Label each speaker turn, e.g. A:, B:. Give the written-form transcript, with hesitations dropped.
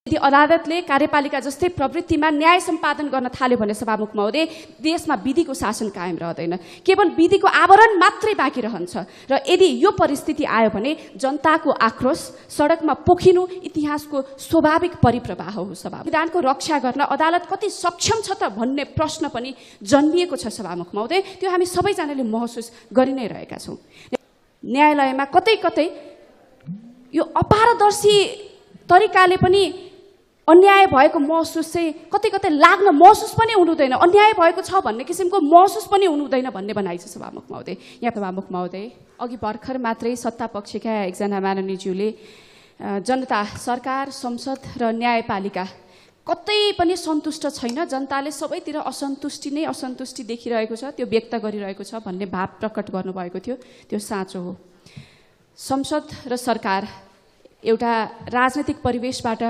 A: यदि अदालतले कार्यपालिका जस्तै प्रवृत्तिमा न्याय सम्पादन गर्न थाल्यो भने सभामुख महोदय देशमा विधिको शासन कायम रहँदैन, केवल विधिको आवरण मात्रै बाँकी रहन्छ। र यदि यो परिस्थिति आयो भने जनताको आक्रोश सडकमा पोखिनु इतिहासको स्वाभाविक परिप्रवाह हो। संविधानको रक्षा गर्न अदालत कति सक्षम छ त भन्ने प्रश्न पनि जन्मिएको छ सभामुख महोदय, त्यो हामी सबैजनाले महसुस गरि नै रहेका छौँ। न्यायालयमा कतै कतै यो अपारदर्शी तरिकाले पनि अन्याय भएको महसुस चाहिँ कतै कतै लाग्न महसुस पनि हुनुहुँदैन, अन्याय भएको छ भन्ने किसिमको महसुस पनि हुनुहुँदैन भन्ने बनाइ छ सभामुख महोदय। यहाँ सभामुख महोदय अघि भर्खर मात्रै सत्ता पक्षका एकजना माननीयज्यूले जनता, सरकार, संसद र न्यायपालिका कतै पनि सन्तुष्ट छैन, जनताले सबैतिर असन्तुष्टि देखिरहेको छ, त्यो व्यक्त गरिरहेको छ भन्ने भाव प्रकट गर्नुभएको थियो। त्यो साँचो हो। संसद र सरकार एउटा राजनीतिक परिवेशबाट